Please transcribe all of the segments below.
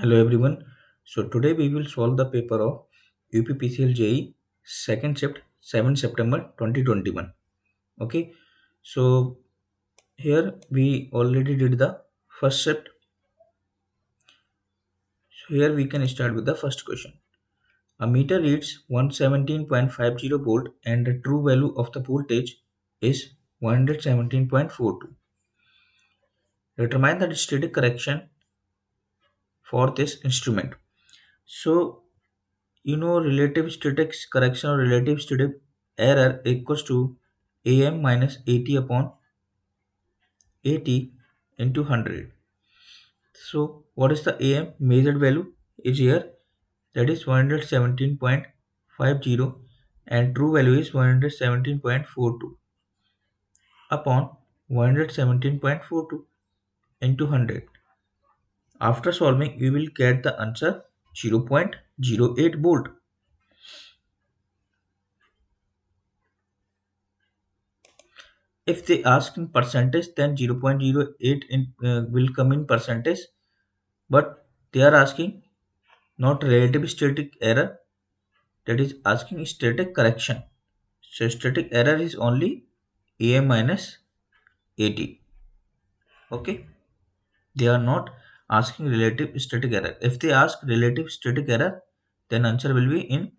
Hello everyone. So today we will solve the paper of UPPCL JE second shift 7 September 2021. Okay. So here we already did the first shift. So here we can start with the first question. A meter reads 117.50 volt and the true value of the voltage is 117.42. Determine the static correction for this instrument. So relative static correction or relative static error equals to am minus 80 upon 80 into 100. So what is the am measured value is here, that is 117.50, and true value is 117.42 upon 117.42 into 100. After solving we will get the answer 0.08 volt. If they ask in percentage, then 0.08 will come in percentage, but they are asking not relative static error, that is asking static correction. So static error is only am minus 80. Okay, they are not asking relative static error. If they ask relative static error, then answer will be in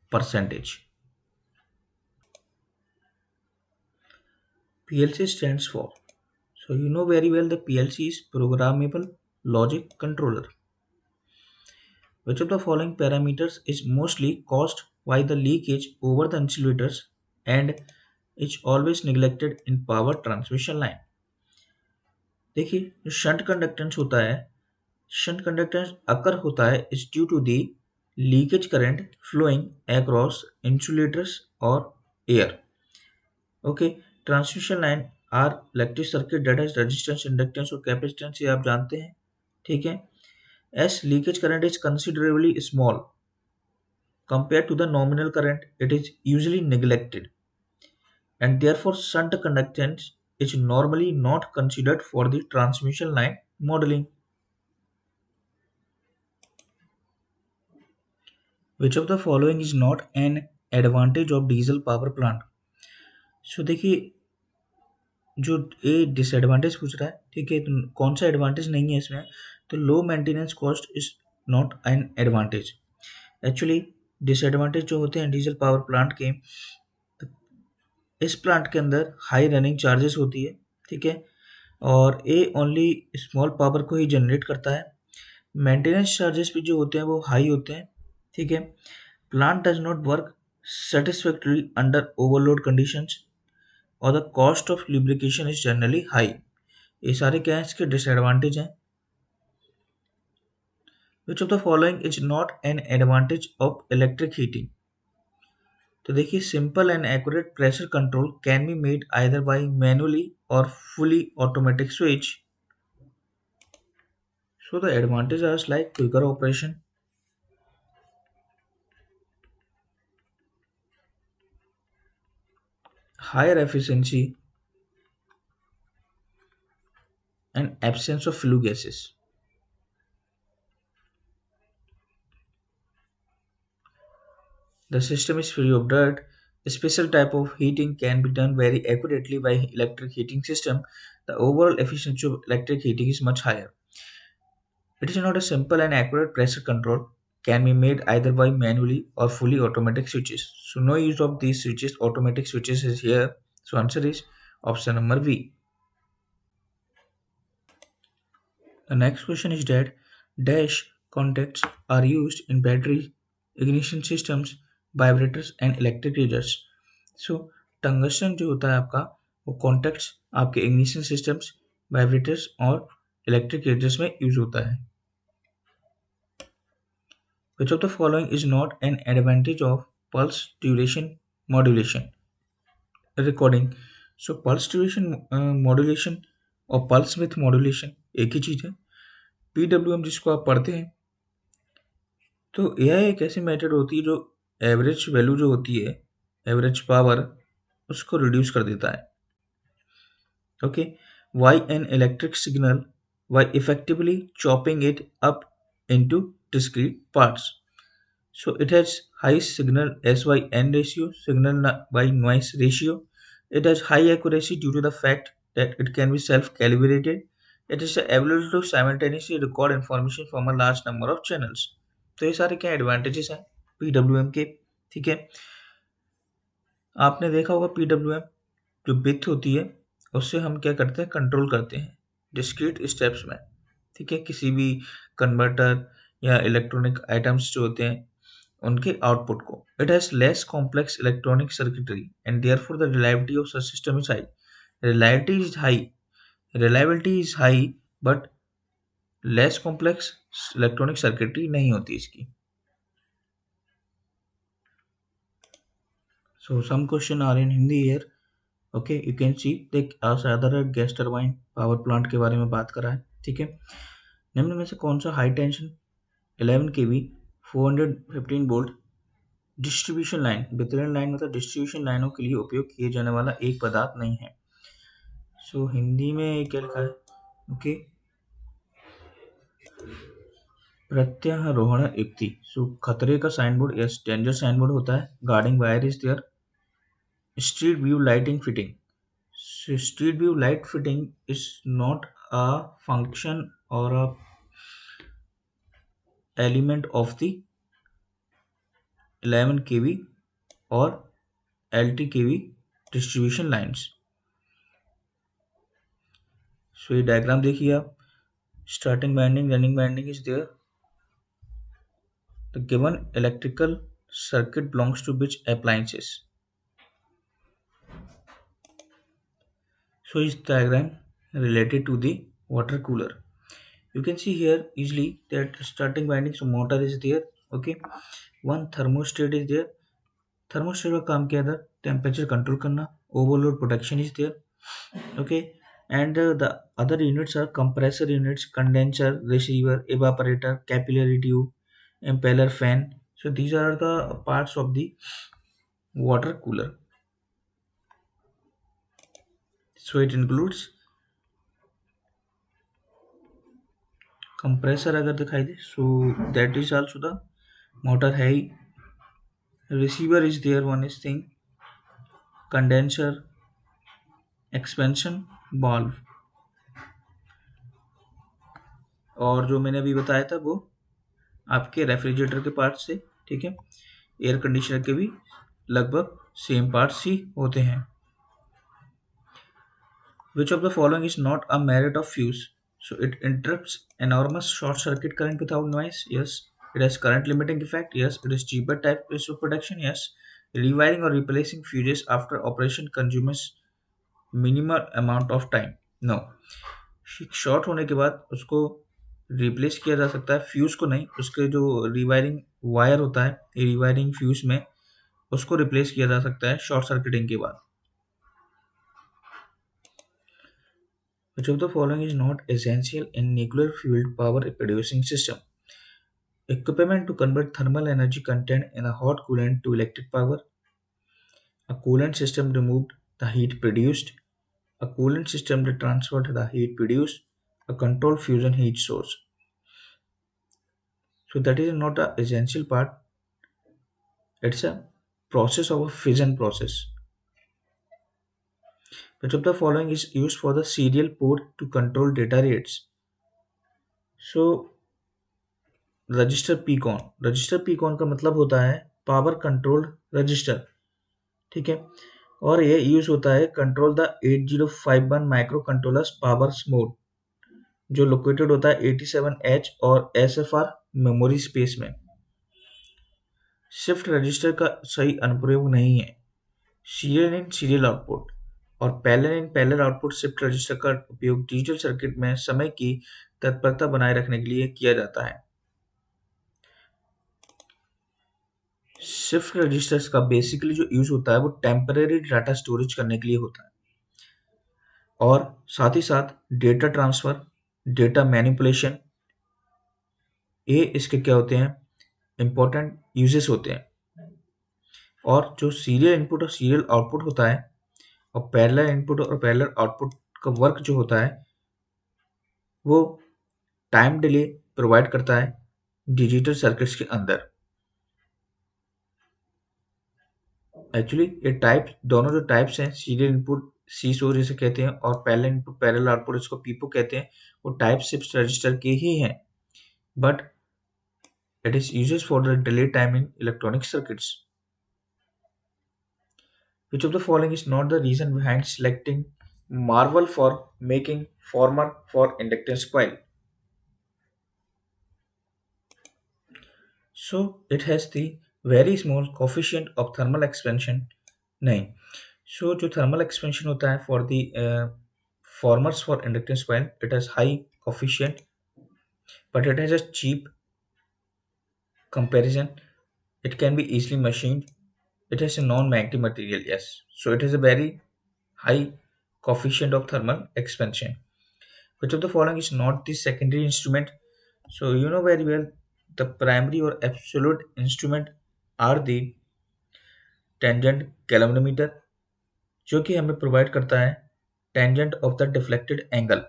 percentage. PLC stands for, so you know very well the PLC is programmable logic controller. Which of the following parameters is mostly caused by the leakage over the insulators and is always neglected in power transmission line? देखिए जो shunt conductance होता है, shunt conductance अकर होता है is due to the leakage current flowing across insulators or air. Okay, transmission line are electric circuit that has resistance, inductance और capacitance, ये आप जानते हैं. ठीक है. As leakage current is considerably small compared to the nominal current, it is usually neglected, and therefore shunt conductance is normally not considered for the transmission line modeling. Which of the following is not an advantage of diesel power plant? So देखिए जो ये disadvantage पूछ रहा है, ठीक है, तो कौन सा एडवांटेज नहीं है इसमें? तो low maintenance cost is not an advantage. Actually disadvantage जो होते हैं डीजल पावर प्लांट के, इस प्लांट के अंदर हाई रनिंग चार्जेस होती है. ठीक है, और ये ओनली स्मॉल पावर को ही जनरेट करता है. मेंटेनेंस चार्जेस भी जो होते हैं वो हाई होते हैं. ठीक है, plant does not work satisfactory under overload conditions और the cost of lubrication is generally high. ये सारे क्या है इसके डिसएडवांटेज हैं. Which of the following is not an advantage of electric heating? तो देखिए simple and accurate pressure control can be made either by manually or fully automatic switch. So the advantages are like quicker operation, higher efficiency, and absence of flue gases. The system is free of dirt. A special type of heating can be done very accurately by electric heating system. The overall efficiency of electric heating is much higher. It is not a simple and accurate pressure control, can be made either by manually or fully automatic switches. So no use of these switches, automatic switches is here. So answer is option number B. The next question is that dash contacts are used in battery ignition systems, vibrators and electric users. So tungsten जो होता है आपका, वो contacts आपके ignition systems, vibrators और electric users में use होता है. Which of the following is not an advantage of pulse duration modulation recording? So pulse duration modulation और pulse width modulation एक ही चीज है. PWM जिसको आप पढ़ते हैं, तो यह एक ऐसी मेथड होती है जो एवरेज वैल्यू जो होती है, एवरेज पावर, उसको रिड्यूस कर देता है. Okay, why an electric signal by effectively chopping it up into discrete parts. So it has high signal S/N ratio, signal by noise ratio. It has high accuracy due to the fact that it can be self-calibrated. It is able to simultaneously record information from a large number of channels. तो ये सारे क्या advantages हैं PWM के, ठीक है। आपने देखा होगा PWM जो बिट होती है उससे हम क्या करते हैं, कंट्रोल करते हैं डिस्क्रीट स्टेप्स में, ठीक है, किसी भी कन्वर्टर या इलेक्ट्रॉनिक आइटम्स जो होते हैं उनके आउटपुट को। It has less complex electronic circuitry and therefore the reliability of such system is high. Reliability is high, reliability is high, but less complex electronic circuitry नहीं होती इसकी। So some question are in Hindi here. Okay, you can see देख other gas turbine power plant के बारे में बात करा है, ठीक है। निम्न में से कौन सा high tension 11 kV 415 volt distribution line, वितरण लाइन मतलब डिस्ट्रीब्यूशन लाइनों के लिए उपयोग किए जाने वाला एक पदार्थ नहीं है। सो हिंदी में क्या लिखा है, ओके, प्रत्यारोहण युक्ति। सो खतरे का sign board, yes, danger sign board होता है। Guarding wire is there. Street view lighting fitting. Street view light fitting is not a function और a element of the 11 kV और LT kV distribution lines. So ये diagram देखिए आप, starting winding, running winding is there. The given electrical circuit belongs to which appliances? So is diagram related to the water cooler. You can see here easily that starting winding, so motor is there, okay, one thermostat is there. Thermostat का काम क्या है, temperature control करना, overload protection is there, okay, and the other units are compressor units, condenser, receiver, evaporator, capillary tube, impeller, fan. So these are the parts of the water cooler. So it includes compressor अगर दिखाई दे, so that is also the motor है ही। receiver is there, one is thing, condenser, expansion valve, और जो मैंने अभी बताया था वो आपके रेफ्रिजरेटर के पार्ट्स से, ठीक है। एयर कंडीशनर के भी लगभग सेम पार्ट्स ही होते हैं। Which of the following is not a merit of fuse? So it interrupts enormous short circuit current without noise. Yes. It has current limiting effect. Yes. It is cheaper type of protection. Yes. Rewiring or replacing fuses after operation consumes minimal amount of time. No. Short होने के बाद उसको replace किया जा सकता है, fuse को नहीं, उसके जो रिवायरिंग वायर होता है रिवायरिंग फ्यूज में उसको रिप्लेस किया जा सकता है शॉर्ट सर्किटिंग के बाद। Which of the following is not essential in nuclear fueled power producing system? Equipment to convert thermal energy content in a hot coolant to electric power. A coolant system removed the heat produced. A coolant system that transferred the heat produced. A controlled fusion heat source. So that is not an essential part. It's a process of a fission process. Which of the following is used for the serial port to control data rates? So register PCON का मतलब होता है power controlled register, ठीक है, और ये use होता है control the 8051 micro controllers power mode जो लोकेटेड होता है 87H और SFR मेमोरी स्पेस में। शिफ्ट रजिस्टर का सही अनुप्रयोग नहीं है। सीरियल इन सीरियल आउटपुट और parallel in parallel output shift register का उपयोग डिजिटल सर्किट में समय की तत्परता बनाए रखने के लिए किया जाता है। शिफ्ट रजिस्टर्स का बेसिकली जो यूज होता है वो टेम्परेरी डाटा स्टोरेज करने के लिए होता है और साथ ही साथ डेटा ट्रांसफर, डेटा मैनिपुलेशन, ये इसके क्या होते हैं, इंपॉर्टेंट यूजेस होते हैं। और जो सीरियल इनपुट और सीरियल आउटपुट होता है और पैरेलल इनपुट और पैरेलल आउटपुट का वर्क जो होता है वो टाइम डिले प्रोवाइड करता है डिजिटल सर्किट्स के अंदर। एक्चुअली ये टाइप दोनों जो टाइप्स हैं, सीरियल इनपुट सीसो जिसे कहते हैं और पैरेलल इनपुट पैरेलल आउटपुट इसको पीपो कहते हैं, वो टाइप शिफ्ट रजिस्टर के ही हैं, but it is used for the delay time in electronic circuits. Which of the following is not the reason behind selecting marble for making former for inductance coil? So it has the very small coefficient of thermal expansion. नहीं, so जो thermal expansion होता है for the formers for inductance coil, it has high coefficient, but it has a cheap comparison. It can be easily machined. It has a non-magnetic material, yes. So it has a very high coefficient of thermal expansion. Which of the following is not the secondary instrument? So you know very well the primary or absolute instrument are the tangent galvanometer, जो कि हमें provide करता है tangent of the deflected angle,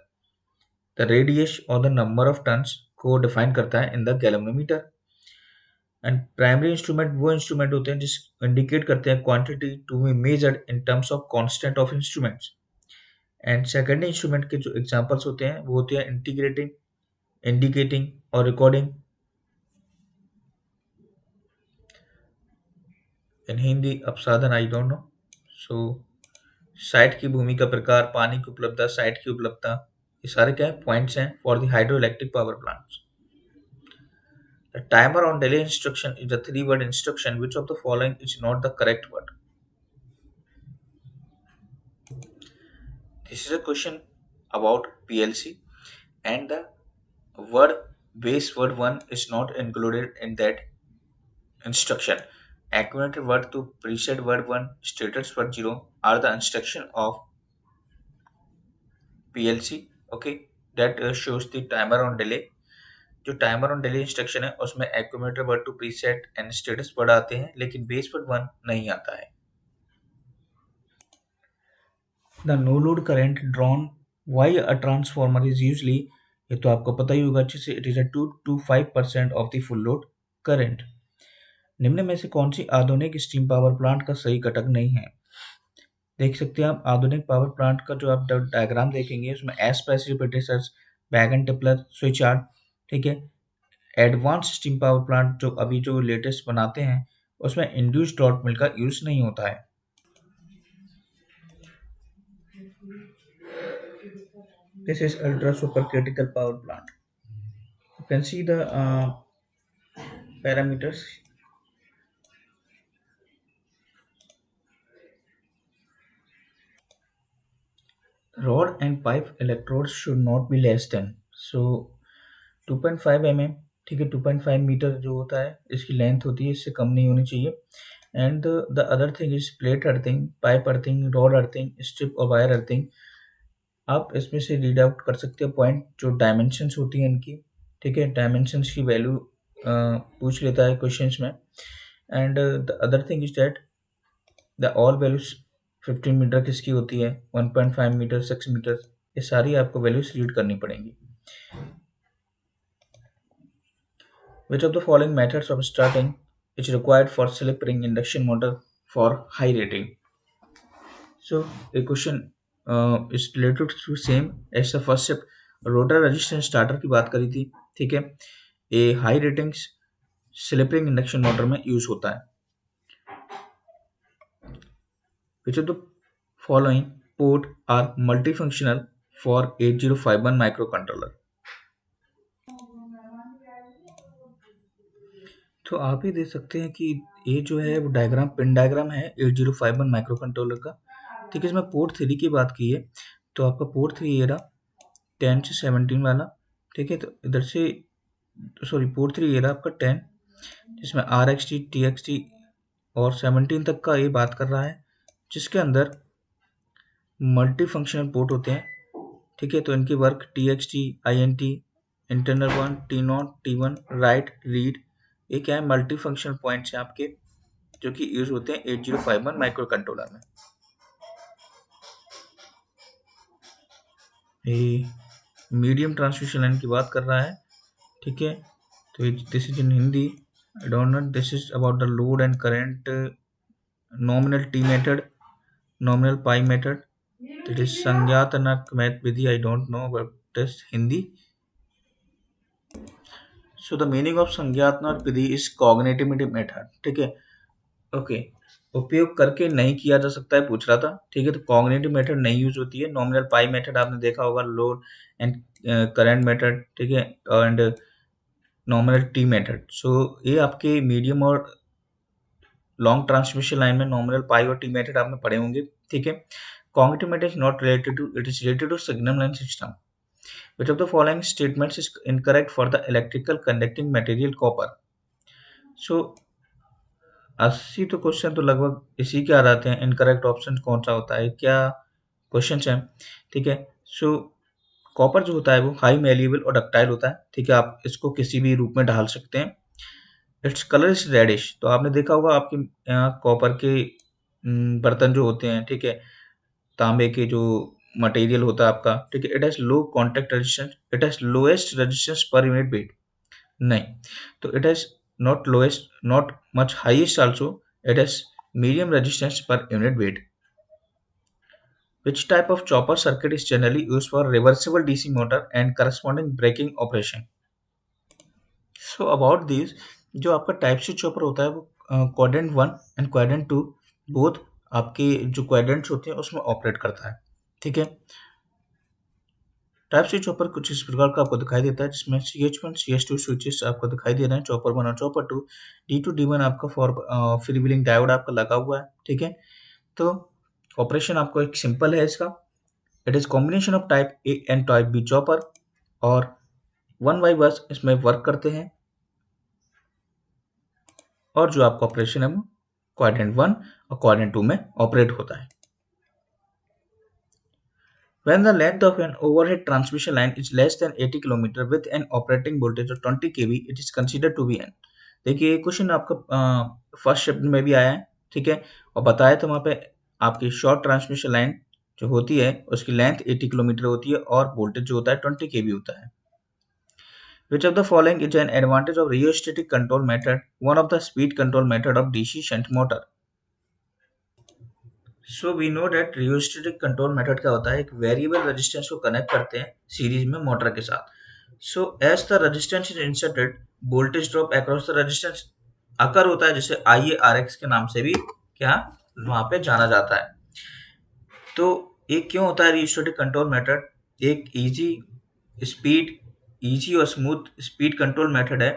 the radius or the number of turns को define करता है in the galvanometer. And primary instrument वो instrument होते हैं जिस इंडिकेट करते हैं quantity to be measured in terms of constant of instruments. And secondary instrument के जो एग्जांपल्स होते हैं वो होते हैं इंटीग्रेटिंग, इंडिकेटिंग और रिकॉर्डिंग। इन हिंदी अपसाधन I don't know. So site की भूमि का प्रकार, पानी की उपलब्धता, साइट की उपलब्धता, ये सारे क्या है पॉइंट्स हैं for the hydro electric power plants. The timer on delay instruction is a 3-word instruction. Which of the following is not the correct word? This is a question about PLC, and the word base word 1 is not included in that instruction. Accumulated word to preset word 1, status word 0 are the instruction of PLC. Okay, that shows the timer on delay. जो timer on delay instruction है उसमें accumulator word to preset and status word आते हैं, लेकिन base word 1 नहीं आता है। The no load current drawn by a transformer is usually, ये तो आपको पता ही होगा अच्छे से, it is a 2 to 5% of the full load current. निम्न में से कौन सी आधुनिक स्टीम पावर प्लांट का सही घटक नहीं है? देख सकते हैं आप आधुनिक पावर प्लांट का जो आप डायग्राम देखेंगे उसमें S precipitators, wagon tippler, switch yard, ठीक है। एडवांस स्टीम पावर प्लांट जो अभी जो लेटेस्ट बनाते हैं उसमें इंड्यूस्ड डॉट मिल का यूज नहीं होता है। This is ultra supercritical power plant. You can see the parameters. Rod and pipe electrodes should not be less than, so 2.5 mm, ठीक है, 2.5 मीटर जो होता है इसकी लेंथ होती है, इससे कम नहीं होनी चाहिए। And the other thing is plate earthing, pipe earthing, rod earthing, strip और वायर अर्थिंग। आप इसमें से रीड आउट कर सकते हो पॉइंट जो डायमेंशंस होती हैं इनकी, ठीक है। डायमेंशंस की वैल्यू पूछ लेता है क्वेश्चंस में। And the other thing is that the all values 15 meter किसकी होती है, 1.5 मीटर, 6 मीटर, ये सारी आपको वैल्यूज रीड करनी पड़ेंगी। Which of the following methods of starting is required for slip ring induction motor for high rating? So a question is related to same as the first step. Rotor resistance starter की बात करी थी, ठीक है। A high ratings slip ring induction motor में use होता है। Which of the following port are multifunctional for 8051 microcontroller? तो आप ही देख सकते हैं कि ये जो है वो डायग्राम पिन डायग्राम है 8051 माइक्रो कंट्रोलर का, ठीक है। इसमें पोर्ट 3 की बात की है तो आपका पोर्ट 3 ये रहा 10 से 17 वाला, ठीक है। तो इधर से सॉरी पोर्ट 3 ये रहा आपका 10, जिसमें R X T, T X T और 17 तक का ये बात कर रहा है, जिसके अंदर मल्टी फंक्शनल पोर्ट होते हैं, ठीक है। तो इनकी work T X T, I N T, internal 1, T not, T one, right, read, ये क्या है मल्टी फंक्शनल पॉइंट्स हैं आपके, जो कि यूज होते हैं 8051 माइक्रो कंट्रोलर में। ये मीडियम ट्रांसमिशन लाइन की बात कर रहा है, ठीक है। तो this is in Hindi, I don't know, this is about the load and current, nominal T method, nominal pi method, that is संज्ञातनक विधि, I don't know about this Hindi. So the meaning of संज्ञातनक विधि is cognitive method, ठीक है। Okay, उपयोग करके नहीं किया जा सकता है पूछ रहा था, ठीक है। तो कॉग्निटिव मेथड नहीं यूज होती है। नॉमिनल पाई मेथड आपने देखा होगा, लोड एंड करंट मेथड, ठीक है, and nominal T method. So ये आपके मीडियम और लॉन्ग ट्रांसमिशन लाइन में नॉमिनल पाई और टी मेथड आपने पढ़े होंगे, ठीक है। Cognitive method is not related to, it is related to signal line system. Which of the following statements is incorrect for the electrical conducting material copper? So 80 तो question तो लगभग इसी के आ जाते हैं। इनकरेक्ट ऑप्शन कौन सा होता है, क्या क्वेश्चन है, ठीक है। सो कॉपर जो होता है वो हाई मैल्यूएबल और डक्टाइल होता है, ठीक है। आप इसको किसी भी रूप में ढाल सकते हैं। Its colour is reddish. तो आपने देखा होगा आपके यहाँ कॉपर के बर्तन जो होते हैं, ठीक है, तांबे के जो मटेरियल होता है आपका, ठीक है, it has low contact resistance, it has lowest resistance per unit weight, नहीं। तो it has not lowest, not much highest also, it has medium resistance per unit weight. Which type of chopper circuit is generally used for reversible DC motor and corresponding braking operation? So about these, जो आपका type सी chopper होता है वो quadrant 1 and quadrant 2 both आपके जो quadrants होते हैं उसमें ऑपरेट करता है, ठीक है। टाइप सी चॉपर कुछ इस प्रकार का आपको दिखाई देता है, जिसमें CH1 CH2 स्विचेस आपको दिखाई दे रहे हैं, चॉपर 1 और चॉपर 2। D2 D1 आपका फॉर फ्री व्हीलिंग डायोड आपका लगा हुआ है, ठीक है। तो ऑपरेशन आपको एक सिंपल है इसका, it is combination of type A and type B chopper, और 1 बस इसमें वर्क करते हैं, और जो आपका ऑपरेशन है वो क्वाड्रेंट 1 और क्वाड्रेंट 2 में ऑपरेट होता है। When the length of an overhead transmission line is less than 80 km with an operating voltage of 20 kV, it is considered to be an। देखिए ये क्वेश्चन आपका फर्स्ट शिफ्ट में भी आया है, ठीक है, और बताया था वहाँ पे आपकी शॉर्ट ट्रांसमिशन लाइन जो होती है उसकी लेंथ 80 किलोमीटर होती है और वोल्टेज जो होता है 20 kV होता है। Which of the following is an advantage of rheostatic control method, one of the speed control method of DC shunt motor? So we know that rheostatic control method क्या होता है, एक वेरिएबल रेजिस्टेंस को connect करते हैं series में motor के साथ। So as the resistance is inserted, voltage drop across the resistance occur होता है, जिसे IARX के नाम से भी क्या वहां पे जाना जाता है। तो ये क्यों होता है रियोस्टेटिक कंट्रोल मेथड, एक इजी और स्मूथ स्पीड कंट्रोल मेथड है।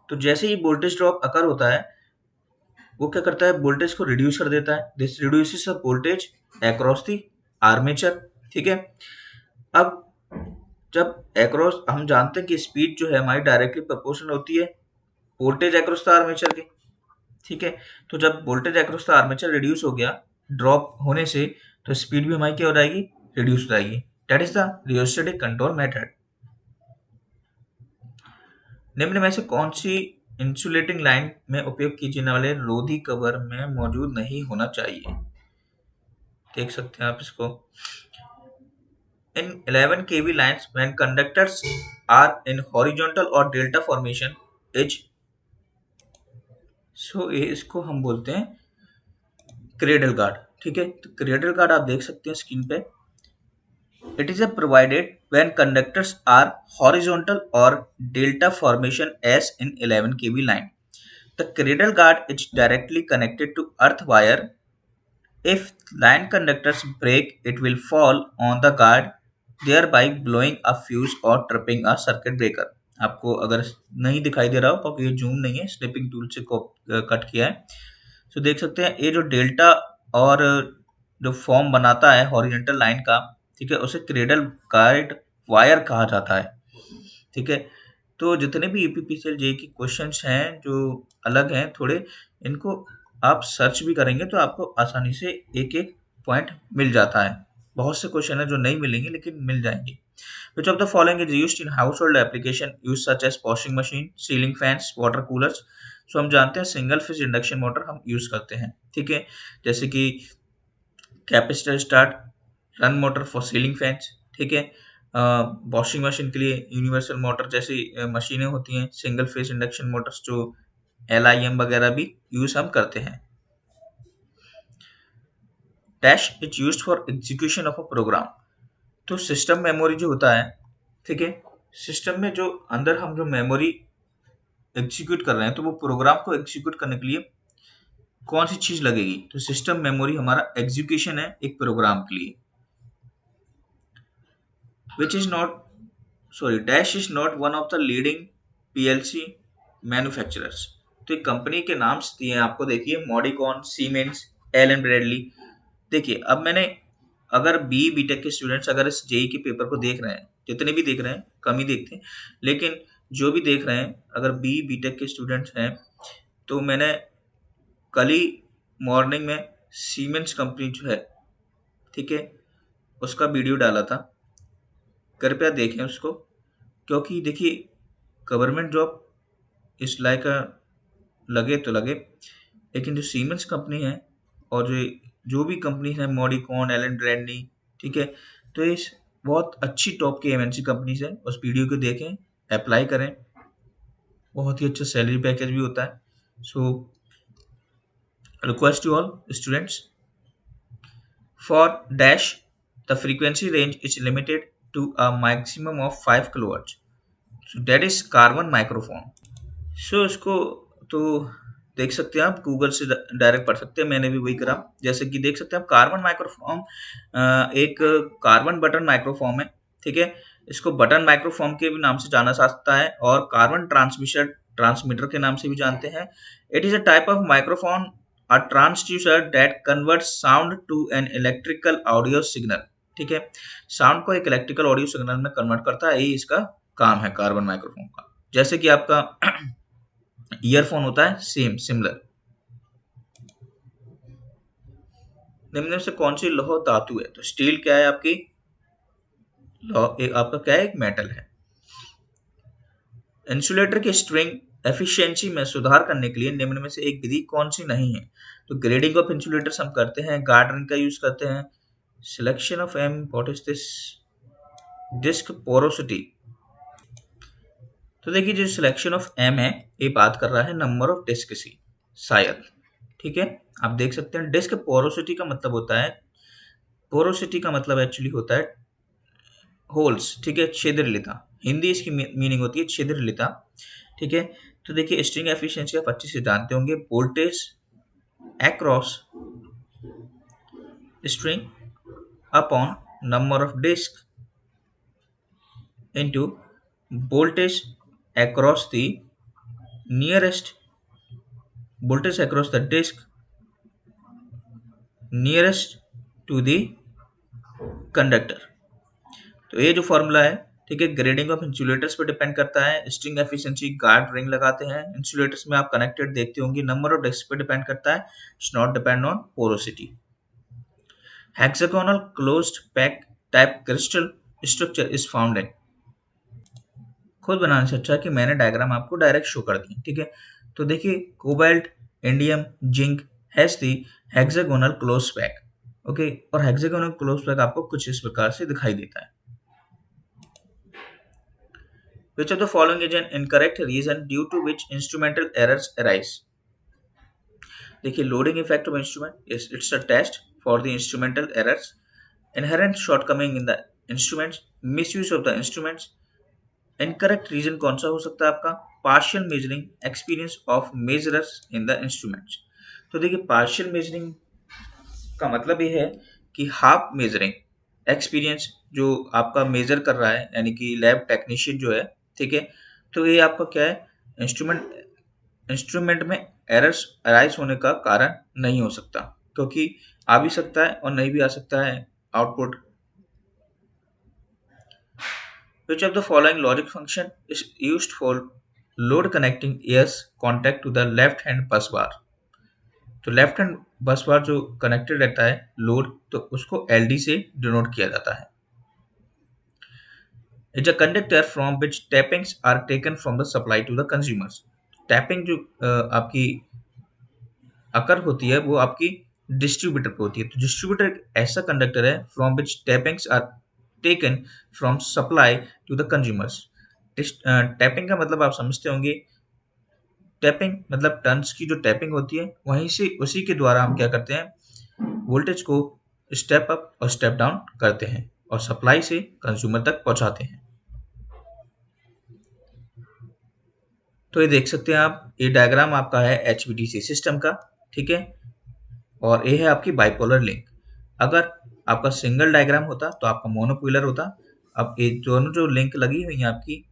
तो जैसे ही वोल्टेज ड्रॉप अकर होता है वो क्या करता है, वोल्टेज को रिड्यूस कर देता है, this reduces the voltage across the armature, ठीक है। अब जब अक्रॉस, हम जानते हैं कि स्पीड जो है हमारी डायरेक्टली प्रोपोर्शनल होती है वोल्टेज अक्रॉस द आर्मेचर के, ठीक है। तो जब voltage across the armature reduce हो गया ड्रॉप होने से, तो स्पीड भी हमारी क्या हो जाएगी, रिड्यूस हो जाएगी। That is the rheostatic control method. निम्न में से कौन सी इंसुलेटिंग लाइन में उपयोग किए जाने वाले रोधी कवर में मौजूद नहीं होना चाहिए, देख सकते हैं आप इसको। इन 11 kV lines when conductors are in horizontal or delta formation is, so इसको हम बोलते हैं क्रेडल गार्ड, ठीक है। तो क्रेडल गार्ड आप देख सकते हैं स्क्रीन पे, it is provided when conductors are horizontal or delta formation as in 11 kV line. The cradle guard is directly connected to earth wire. If line conductors break, it will fall on the guard, thereby blowing a fuse or tripping a circuit breaker. आपको अगर नहीं दिखाई दे रहा हो क्योंकि ये zoom नहीं है, स्निपिंग टूल से कट किया है। तो देख सकते हैं ये जो डेल्टा और जो फॉर्म बनाता है हॉरिजॉन्टल लाइन का, ठीक है, उसे क्रेडल गार्ड वायर कहा जाता है, ठीक है। तो जितने भी यूपीपीसीएल जेईई के क्वेश्चंस हैं जो अलग हैं थोड़े, इनको आप सर्च भी करेंगे तो आपको आसानी से एक एक पॉइंट मिल जाता है। बहुत से क्वेश्चन है जो नहीं मिलेंगे लेकिन मिल जाएंगे। Which of the following is used in household application used such as washing machine, ceiling fans, water coolers? So हम जानते हैं सिंगल फेज इंडक्शन मोटर हम यूज करते हैं, ठीक है, जैसे कि capacitor start, run motor for ceiling fans, ठीक है, वॉशिंग मशीन के लिए यूनिवर्सल मोटर जैसी मशीनें होती हैं, सिंगल फेस इंडक्शन मोटर्स जो LIM वगैरह भी यूज हम करते हैं। Dash is used for execution of a program. तो सिस्टम मेमोरी जो होता है, ठीक है, सिस्टम में जो अंदर हम जो मेमोरी एग्जीक्यूट कर रहे हैं, तो वो प्रोग्राम को एग्जीक्यूट करने के लिए कौन सी चीज लगेगी, तो सिस्टम मेमोरी हमारा एग्जीक्यूशन है एक प्रोग्राम के लिए। which is not Dash is not one of the leading PLC manufacturers। तो एक कंपनी के नाम दिए हैं आपको, देखिए मॉडिकॉन, सीमेंस, एल एंड ब्रेडली। देखिए अब मैंने, अगर बीटेक के स्टूडेंट्स अगर इस जेई के पेपर को देख रहे हैं, जितने भी देख रहे हैं, कम ही देखते हैं, लेकिन जो भी देख रहे हैं अगर बीटेक के स्टूडेंट्स हैं, तो मैंने कल ही मॉर्निंग में सीमेंस कंपनी जो है, ठीक है, उसका वीडियो डाला था, कृपया देखें उसको। क्योंकि देखिए गवर्नमेंट जॉब इस लायक लगे तो लगे, लेकिन जो सीमेंस कंपनी है और जो भी कंपनी है, मॉडिकॉन, एलन ब्रैडली, ठीक है, तो ये बहुत अच्छी टॉप की एमएनसी कंपनीज है। उस वीडियो को देखें, अप्लाई करें, बहुत ही अच्छा सैलरी पैकेज भी होता है। So request to all students, for Dash, the frequency range is limited to a maximum of 5 kHz. So that is carbon microphone. So इसको तो देख सकते हैं आप, गूगल से डायरेक्ट पढ़ सकते हैं, मैंने भी वही करा। जैसे कि देख सकते हैं आप, कार्बन माइक्रोफॉर्म एक कार्बन बटन माइक्रोफॉर्म है, ठीक है, इसको बटन माइक्रोफॉर्म के भी नाम से जाना जाता है और कार्बन ट्रांसमीटर के नाम से भी जानते हैं। It is a type of microphone, a transducer that converts sound to an electrical audio signal। ठीक है, साउंड को एक इलेक्ट्रिकल ऑडियो सिग्नल में कन्वर्ट करता है, यही इसका काम है कार्बन माइक्रोफोन का। जैसे कि आपका ईयरफोन होता है, सेम सिमिलर। निम्न में से कौन सी लौह धातु है, तो स्टील क्या है आपकी, आपका क्या है, एक मेटल है। इंसुलेटर की स्ट्रिंग एफिशिएंसी में सुधार करने के लिए निम्न में से एक विधि कौन सी नहीं है, तो ग्रेडिंग ऑफ इंसुलेटर्स हम करते हैं, गार्ड रिंग का यूज करते हैं, selection of M, what is this, disc porosity. तो देखिए जो सिलेक्शन ऑफ एम है, ये बात कर रहा है नंबर ऑफ डिस्क की, शायद, ठीक है। आप देख सकते हैं डिस्क पोरोसिटी का मतलब होता है, पोरोसिटी का मतलब एक्चुअली होता है होल्स, ठीक है, छिद्रलिता, हिंदी इसकी मीनिंग होती है छिद्रलिता, ठीक है। तो देखिए स्ट्रिंग एफिशिएंसी आप अच्छे से जानते होंगे, voltage across string upon number of disc into voltage across the nearest voltage across the disk nearest to the conductor। तो ये जो फॉर्मूला है, ठीक है, ग्रेडिंग ऑफ इंसुलेटर्स पे डिपेंड करता है। स्ट्रिंग एफिशिएंसी, गार्ड रिंग लगाते हैं इंसुलेटर्स में, आप कनेक्टेड देखते होंगे, नंबर ऑफ डिस्क पे डिपेंड करता है, it's not depend on porosity. Hexagonal closed pack type crystal structure is found in, खुद बनाने से अच्छा है कि मैंने डायग्राम आपको डायरेक्ट शो कर दी, ठीक है। तो देखिए cobalt, indium, zinc has the hexagonal close pack, okay, और हेक्सागोनल क्लोज पैक आपको कुछ इस प्रकार से दिखाई देता है। Which of the following is an incorrect reason due to which instrumental errors arise? देखिए loading effect of instrument, it's a test for the instrumental errors, inherent shortcoming in the instruments, misuse of the instruments. Incorrect reason कौन सा हो सकता है आपका, partial measuring experience of measurers in the instruments. तो देखिए partial measuring का मतलब ये है कि हाफ मेजरिंग एक्सपीरियंस जो आपका मेजर कर रहा है, यानी कि लैब टेक्नीशियन जो है, ठीक है, तो ये आपका क्या है, इंस्ट्रूमेंट में एरर्स अराइज होने का कारण नहीं हो सकता, क्योंकि आ भी सकता है और नहीं भी आ सकता है output. Which of the following logic function is used for load connecting ears contact to the left hand bus bar? तो लेफ्ट हैंड बस बार जो कनेक्टेड रहता है लोड, तो उसको एलडी से डिनोट किया जाता है। It's a conductor from which tappings are taken from the supply to the consumers. Tapping जो आपकी अकर होती है वो आपकी डिस्ट्रीब्यूटर पे होती है। तो डिस्ट्रीब्यूटर एक ऐसा कंडक्टर है from which tappings are taken from supply to the consumers. Tapping का मतलब आप समझते होंगे। टैपिंग मतलब टर्न्स की जो टैपिंग होती है, वहीं से उसी के द्वारा हम क्या करते हैं, वोल्टेज को स्टेप अप और स्टेप डाउन करते हैं और सप्लाई से कंज्यूमर तक पहुंचाते हैं। तो ये देख सकते हैं आप, ये डायग्राम आपका है एचवीडीसी सिस्टम का, ठीक है, और ये है आपकी बाइपोलर लिंक। अगर आपका सिंगल डायग्राम होता तो आपका मोनोपोलर होता। अब ये दोनों जो लिंक लगी हुई हैं आपकी,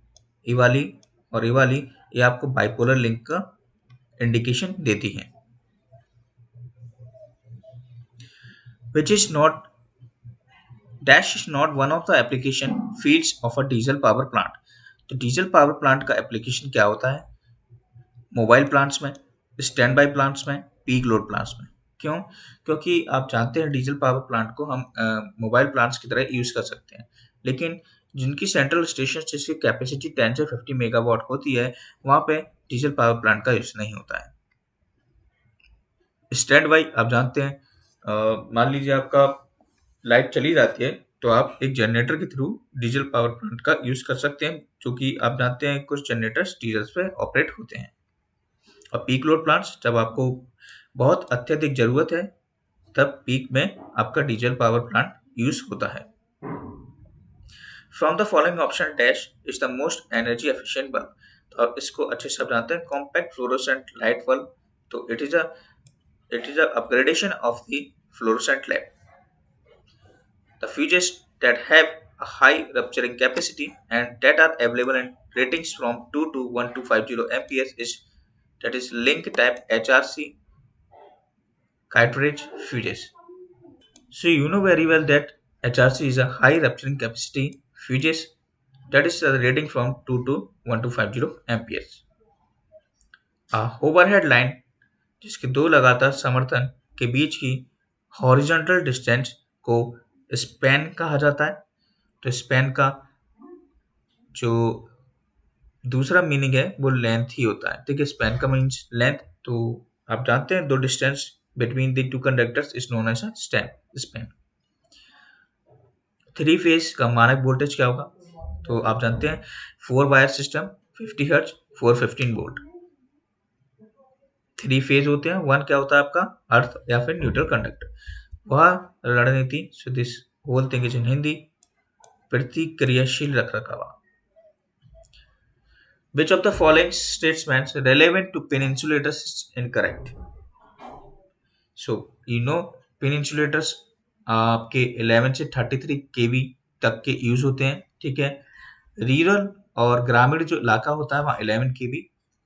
ये वाली और ये वाली, ये आपको बाइपोलर लिंक का इंडिकेशन देती हैं। which is not dash is not one of the application fields of a diesel power plant. तो डीजल पावर प्लांट का एप्लीकेशन क्या होता है, मोबाइल प्लांट्स में, स्टैंड बाई प्लांट्स में, पीक लोड प्लांट्स में। क्यों? क्योंकि आप जानते हैं डीजल पावर प्लांट को हम मोबाइल प्लांट्स की तरह यूज कर सकते हैं, लेकिन जिनकी सेंट्रल स्टेशन जिसकी कैपेसिटी 10 से 50 मेगावाट होती है, वहां पे डीजल पावर प्लांट का यूज नहीं होता है। स्टैंड बाई आप जानते हैं, मान लीजिए आपका लाइट चली जाती है तो आप एक जनरेटर के थ्रू डीजल पावर प्लांट का यूज कर सकते हैं, जो कि आप जानते हैं कुछ जनरेटर्स डीजल पे ऑपरेट होते हैं। और पीक लोड प्लांट्स, जब आपको बहुत अत्यधिक जरूरत है तब पीक में आपका डीजल पावर प्लांट यूज होता है। From the following option dash is the most energy efficient bulb. तो आप इसको अच्छे से जानते हैं, कॉम्पैक्ट फ्लोरोसेंट लाइट बल्ब। तो it is a upgradation of the fluorescent lamp. The fuses that have a high rupturing capacity and that are available in ratings from 2 to 1250 amperes is that is link type HRC cartridge fuses. So you know very well that HRC is a high rupturing capacity fuses that is the rating from 2 to 1250 amperes. A overhead line जिसके दो लगातार समर्थन के बीच की horizontal distance को span कहा जाता है। तो स्पैन का जो दूसरा मीनिंग है वो लेंथ ही होता है, ठीक है। स्पैन का मीन्स लेंथ। तो आप जानते हैं दो distance between the two conductors is known as span. Three phase का मानक वोल्टेज क्या होगा, तो आप जानते हैं 4 wire system 50 hertz 415 volt. Three phase होते हैं, वन क्या होता है आपका अर्थ या फिर न्यूट्रल कंडक्टर। वह रणनीति, so this whole thing is in Hindi, प्रतिक्रियाशील रखरखाव। Which of the following statements relevant to pin insulators is incorrect? So you know pin insulators आपके 11 से 33 kV तक के यूज होते हैं, ठीक है। रूरल और ग्रामीण जो इलाका होता है वहाँ 11 kV,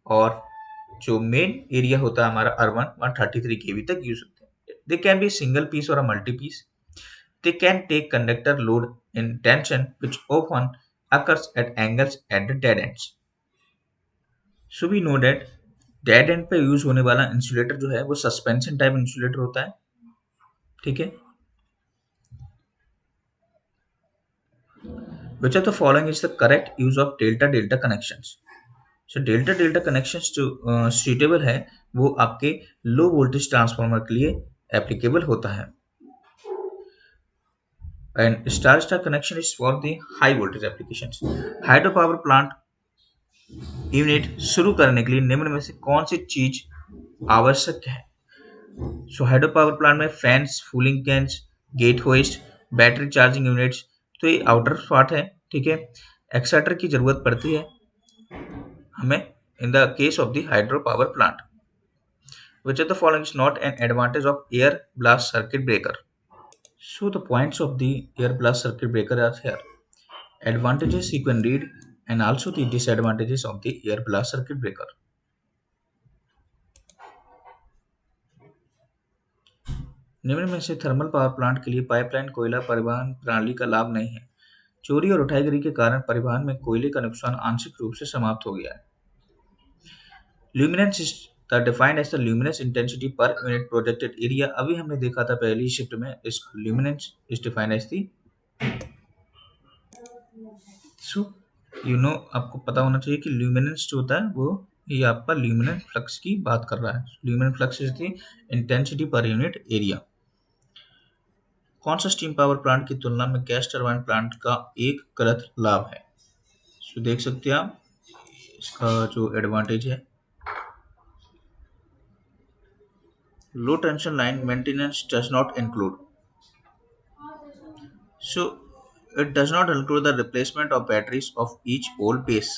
और जो मेन एरिया होता है हमारा अर्बन, वहाँ 33 kV तक यूज होते हैं। They can be single piece और a multi piece. They can take conductor load in tension which often occurs at angles at the dead ends. So we know that dead and पे use होने वाला insulator जो है वो suspension type insulator होता है, ठीक है। विच of the following is the correct use of delta delta connections. So delta delta connections जो सुटेबल है वो आपके लो वोल्टेज ट्रांसफार्मर के लिए एप्लीकेबल होता है, and star star connection is for the high voltage applications. Hydro power plant unit शुरू करने के लिए निम्न में से कौन सी चीज आवश्यक है। सो हाइड्रो पावर प्लांट में fans, fooling cans, gate hoist, battery charging units, तो ये आउटर पार्ट है, ठीक है। एक्साइटर की जरूरत पड़ती है हमें in the case of the hydro power plant. Which of the following is not an advantage of air blast circuit breaker. So the points of the air blast circuit breaker are here. Advantages you can read and also the disadvantages of the air blast circuit breaker. निम्न में से thermal power plant के लिए pipeline कोयला परिवहन प्रणाली का लाभ नहीं है। चोरी और उठाईगिरी के कारण परिवहन में कोयले का नुकसान आंशिक रूप से समाप्त हो गया है। Luminance is defined as the luminous intensity per unit projected area. अभी हमने देखा था पहली शिफ्ट में, इस luminance is defined as the, so you know आपको पता होना चाहिए कि ल्यूमिनेंस जो होता है वो ये आपका ल्यूमिनेंट फ्लक्स की बात कर रहा है। Luminant flux is the intensity per unit area. कौन सा स्टीम पावर प्लांट की तुलना में गैस टरबाइन प्लांट का एक गलत लाभ है? तो देख सकते हैं आप इसका जो एडवांटेज है, low tension line maintenance does not include, so it does not include the replacement of batteries of each pole base.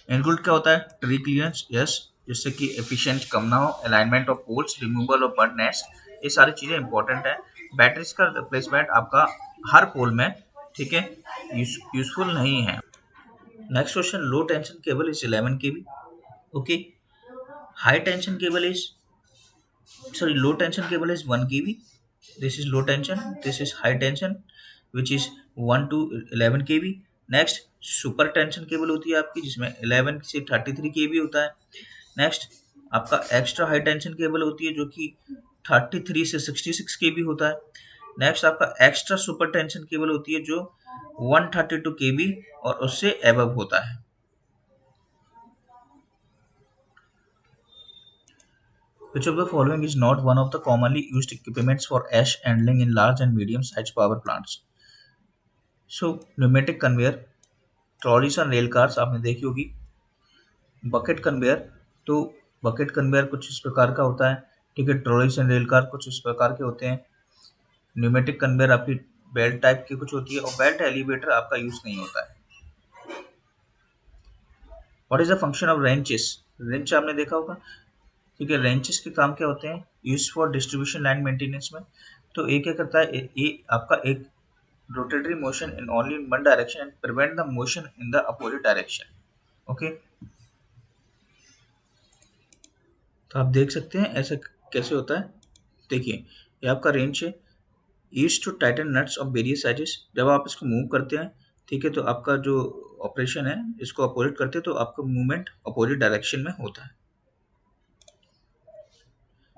Include क्या होता है? ट्री क्लियरेंस, यस, जिससे कि एफिशिएंट कम ना हो, alignment of poles, removal of bird nest, ये सारी चीजें इंपॉर्टेंट है। बैटरीज का रिप्लेसमेंट आपका हर पोल में, ठीक है, यूजफुल नहीं है। Next question, low tension cable is 11 KV, okay, high tension cable is, sorry, low tension cable is 1 kV, this is low tension, this is high tension which is 1 to 11 kV. Next super tension cable होती है आपकी जिसमें 11 से 33 kV होता है। Next आपका extra high tension cable होती है जो कि 33 से 66 kV होता है। नेक्स्ट आपका एक्स्ट्रा सुपर टेंशन केबल होती है जो 132 kV और उससे एबव होता है। Which of the following is not one of the commonly used equipments for ash handling in large and medium-sized power plants? So, pneumatic conveyor, trolleys और rail cars आपने देखी होगी। बकेट कन्वेयर, तो bucket conveyor कुछ इस प्रकार का होता है, ठीक है, ट्रॉलीज एंड रेल कार कुछ इस प्रकार के होते हैं। न्यूमेटिक कन्वेयर आपकी बेल्ट टाइप की कुछ होती है और बेल्ट एलिवेटर आपका यूज नहीं होता है। What is the function of wrenches? Wrench आपने देखा होगा, ठीक है, रेंचेस के काम क्या होते हैं? Use for distribution line maintenance में। तो ये क्या करता है, ये आपका एक rotatory motion in only in one direction and prevent the motion in the opposite direction, okay. तो आप देख सकते हैं ऐसा कैसे होता है। देखिए ये आपका रेंच है, use to tighten nuts of various sizes, जब आप इसको मूव करते हैं, ठीक है, तो आपका जो ऑपरेशन है इसको अपोजिट करते हैं तो आपका मूवमेंट अपोजिट डायरेक्शन में होता है।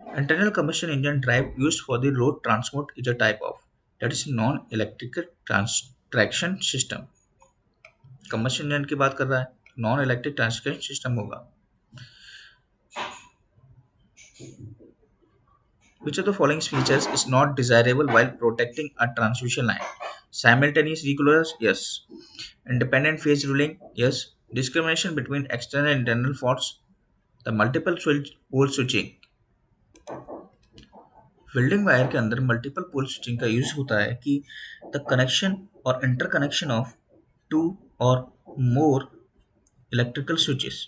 Internal combustion engine drive used for the road transport is a type of, that is non-electrical traction system. Combustion engine की बात कर रहा है, नॉन इलेक्ट्रिक ट्रांसमिशन सिस्टम होगा। Which of the following features is not desirable while protecting a transmission line? Simultaneous recoilers, yes. Independent phase ruling, yes. Discrimination between external and internal faults. The multiple pole switching, welding wire के अंदर multiple pole switching का use होता है कि the connection और interconnection of two और more electrical switches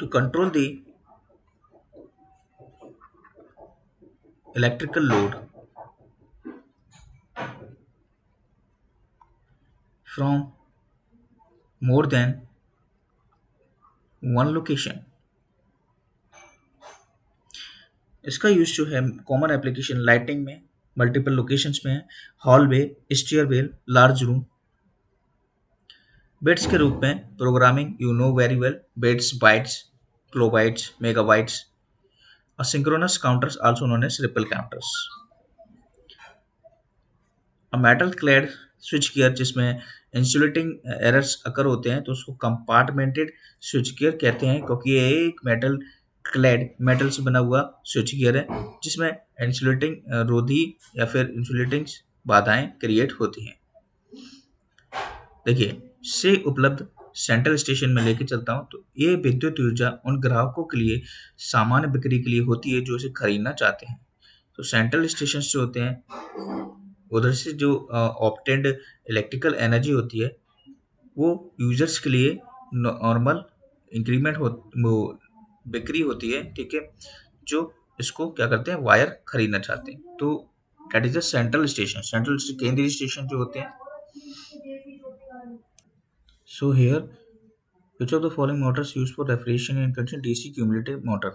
to control the electrical load from more than one location. इसका use जो है कॉमन एप्लीकेशन लाइटिंग में, मल्टीपल लोकेशंस में है, hallway, stairwell, large room. Bits के रूप में programming, you know very well, bits, bytes, kilobytes, megabytes, और synchronous counters also known as ripple counters. Metal clad switch gear जिसमें इंसुलेटिंग एरर्स अकर होते हैं तो उसको कंपार्टमेंटेड स्विच गियर कहते हैं क्योंकि ये एक मेटल क्लैड, मेटल से बना हुआ स्विच गियर है जिसमें इंसुलेटिंग रोधी या फिर इंसुलेटिंग बाधाएं क्रिएट होती हैं। देखिए से उपलब्ध सेंट्रल स्टेशन में लेके चलता हूँ तो ये विद्युत ऊर्जा उन ग्राहकों के लिए सामान्य बिक्री के लिए होती है जो इसे खरीदना चाहते हैं। तो सेंट्रल स्टेशन जो होते हैं उधर से जो ऑप्टेंड इलेक्ट्रिकल एनर्जी होती है वो यूजर्स के लिए नॉर्मल इंक्रीमेंट हो, वो बिक्री होती है, ठीक है, जो इसको क्या करते हैं, वायर खरीदना चाहते हैं। तो that is the central station, central केंद्रीय स्टेशन जो होते हैं। So here which of the following motors used for refrigeration and conditioning? DC cumulative motor,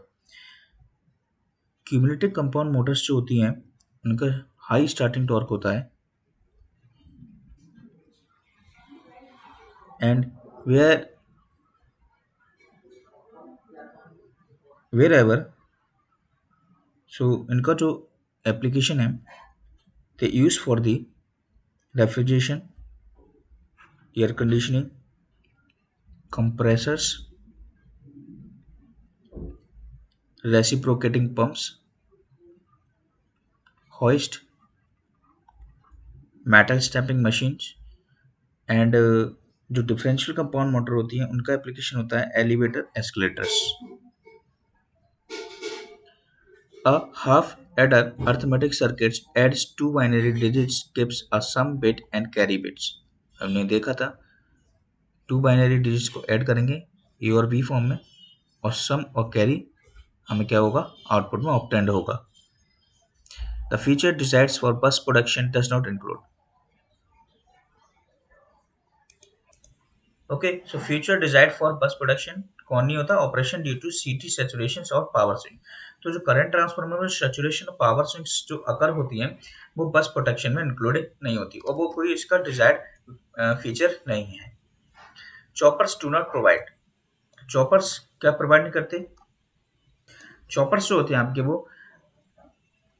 cumulative compound Motors जो होती हैं उनका हाई स्टार्टिंग टॉर्क होता है एंड वेयर एवर, सो इनका जो एप्लीकेशन है they use for the refrigeration, air conditioning, compressors, reciprocating pumps, hoist, metal stamping machines and जो डिफरेंशियल कंपाउंड मोटर होती है उनका एप्लीकेशन होता है elevator, escalators. A half-adder arithmetic circuit adds two binary digits, gives a sum bit and carry bits। हमने देखा था to binary digits को ऐड करेंगे ए और बी फॉर्म में, और सम और कैरी हमें क्या होगा, आउटपुट में ऑब्टेंड होगा। द फीचर डिजायर्स फॉर बस production does not include. Okay, so future desired for बस प्रोडक्शन कौन नहीं होता, ऑपरेशन ड्यू टू सीटी सैचुरेशन और पावर स्विंग। तो जो करंट ट्रांसफार्मर में सैचुरेशन और पावर स्विंग्स जो अकर होती हैं वो बस प्रोटेक्शन में इंक्लूडेड नहीं होती, और वो कोई इसका डिजायर्ड फीचर नहीं है। Choppers do not provide, choppers क्या प्रोवाइड नहीं करते। चॉपर्स जो होते हैं आपके वो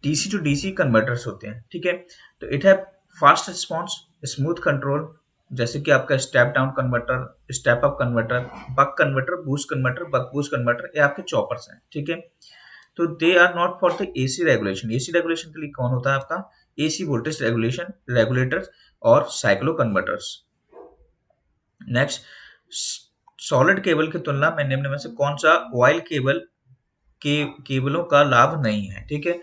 डीसी टू डीसी कन्वर्टर्स होते हैं, ठीक है। तो it have fast response, smooth control, जैसे कि आपका step down converter, step up converter, buck converter, boost converter, buck boost converter, ये आपके चॉपर्स हैं, ठीक है। तो they are not for the AC regulation. AC regulation के लिए कौन होता है आपका, एसी वोल्टेज रेगुलेशन रेगुलेटर्स और cyclo converters. Next, solid cable की तुलना में निम्न में से कौन सा ऑयल केबल के केबलों का लाभ नहीं है, ठीक है।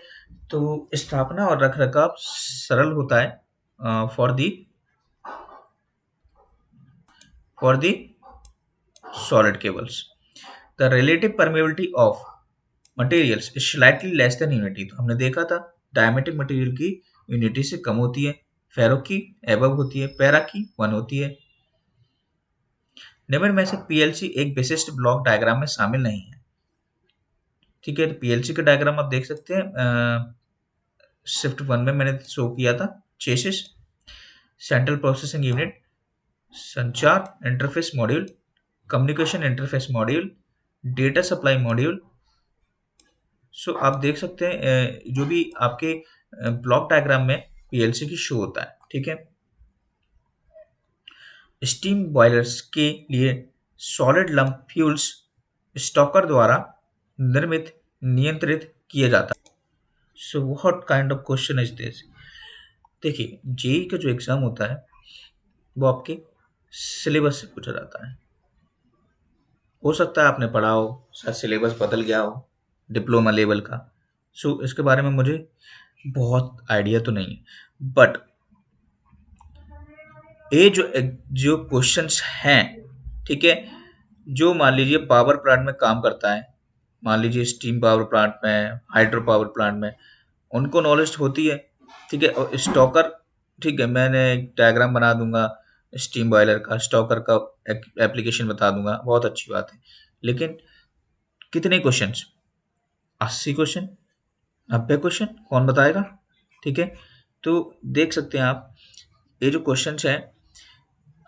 तो स्थापना और रखरखाव सरल होता है for the solid cables. The relative permeability of materials is slightly less than unity. तो हमने देखा था डायमेटिक मटेरियल की यूनिटी से कम होती है, फेरो की एबव होती है, पैरा की 1 होती है। निम्न में से पीएलसी एक विशिष्ट ब्लॉक डायग्राम में शामिल नहीं है, ठीक है। तो पीएलसी का डायग्राम आप देख सकते हैं, शिफ्ट 1 में मैंने शो किया था। चेसिस, सेंट्रल प्रोसेसिंग यूनिट, संचार interface module, communication interface module, data supply module. So आप देख सकते हैं जो भी आपके ब्लॉक डायग्राम में पीएलसी की शो होता है, ठीक है। स्टीम बॉयलर्स के लिए सॉलिड लंप फ्यूल्स स्टॉकर द्वारा निर्मित नियंत्रित किया जाता है। So what kind of question is this. देखिए, जेई का जो एग्जाम होता है वो आपके सिलेबस से पूछा जाता है। हो सकता है आपने पढ़ा हो, शायद सिलेबस बदल गया हो डिप्लोमा लेवल का। सो इसके बारे में मुझे बहुत आइडिया तो नहीं है, बट ये जो क्वेश्चंस हैं, ठीक है, जो मान लीजिए पावर प्लांट में काम करता है, मान लीजिए स्टीम पावर प्लांट में, हाइड्रो पावर प्लांट में, उनको नॉलेज होती है, ठीक है। और स्टॉकर, ठीक है, मैंने एक डायग्राम बना दूंगा स्टीम बॉयलर का, स्टॉकर का एप्लीकेशन बता दूंगा, बहुत अच्छी बात है। लेकिन कितने क्वेश्चंस, 80 क्वेश्चन, 90 क्वेश्चन, कौन बताएगा, ठीक है। तो देख सकते हैं आप, ये जो क्वेश्चंस हैं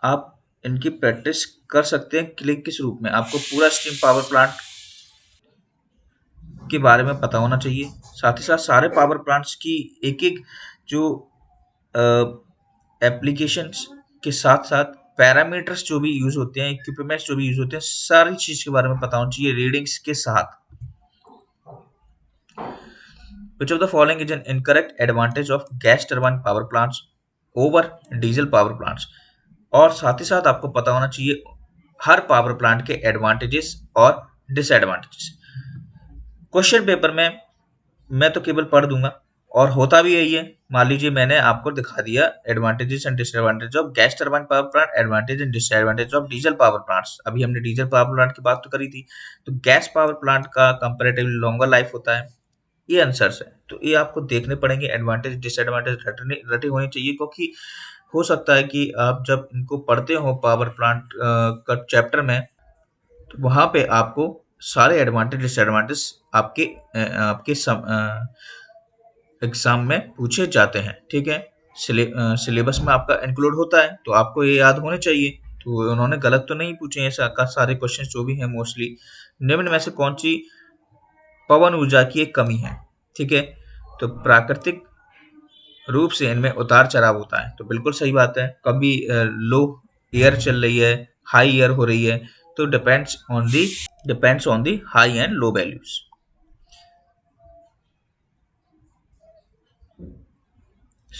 आप इनकी प्रैक्टिस कर सकते हैं क्लिक किस रूप में। आपको पूरा स्टीम पावर प्लांट के बारे में पता होना चाहिए, साथ ही साथ सारे पावर प्लांट्स की एक एक जो एप्लीकेशंस के साथ साथ पैरामीटर्स जो भी यूज होते हैं, इक्विपमेंट्स जो भी यूज होते हैं, सारी चीज के बारे में पता होना चाहिए रीडिंग्स के साथ। Which of the following is an incorrect advantage of gas turbine power plants over diesel power plants? और साथ ही साथ आपको पता होना चाहिए हर पावर प्लांट के एडवांटेजेस और डिसएडवांटेजेस। क्वेश्चन पेपर में मैं तो केवल पढ़ दूंगा और होता भी यही है। मान लीजिए मैंने आपको दिखा दिया advantages and disadvantage of gas turbine power plant, advantage and disadvantage of diesel power plants. अभी हमने डीजल पावर प्लांट की बात तो करी थी। तो गैस पावर प्लांट का कंपैरेटिवली लॉन्गर लाइफ होता है, ये आंसर्स है। तो ये आपको देखने पड़ेंगे, एडवांटेज डिसएडवांटेज रटी होनी चाहिए, क्योंकि हो सकता है कि आप जब इनको पढ़ते हो पावर प्लांट का चैप्टर में, तो वहां पे आपको सारे एडवांटेज डिसएडवांटेज आपके एग्जाम में पूछे जाते हैं, ठीक है। सिलेबस में आपका इंक्लूड होता है, तो आपको ये याद होने चाहिए। तो उन्होंने गलत तो नहीं पूछे हैं, सारे क्वेश्चन जो भी हैं मोस्टली। निम्न में से कौन सी पवन ऊर्जा की एक कमी है, ठीक है। तो प्राकृतिक रूप से इनमें उतार चढ़ाव होता है, तो बिल्कुल सही बात है। कभी लो एयर चल रही है, हाई एयर हो रही है, तो depends on the high and low values.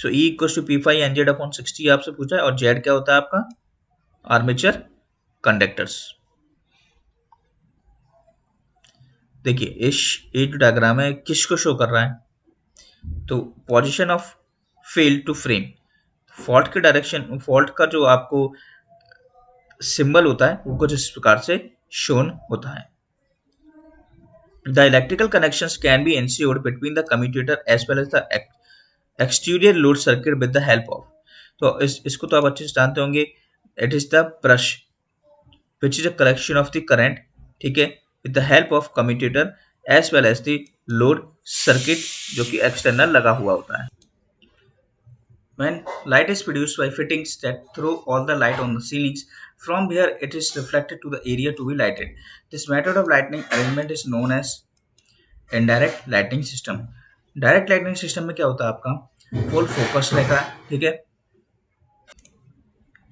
So E equal to P five N Z upon 60 आपसे पूछा है, और जेड क्या होता है आपका, आर्मेचर कंडक्टर्स। देखिए इस ये जो डायग्राम है किसको शो कर रहा है, तो position of fail to frame, fault के डायरेक्शन, फॉल्ट का जो आपको सिंबल होता है वो कुछ इस प्रकार से शोन होता है। The electrical connections can be ensured between the commutator as well as the exterior load circuit with the help of, तो इसको तो आप अच्छे से जानते होंगे, it is the brush which is a collection of the current, ठीक है, with the help of commutator as well as the load circuit जो कि external लगा हुआ होता है। When light is produced by fittings that throw all the light on the ceilings, from where it is reflected to the area to be lighted. This method of lighting arrangement is known as indirect lighting system. Direct lighting system में क्या होता है, आपका full focus रहता है, ठीक है।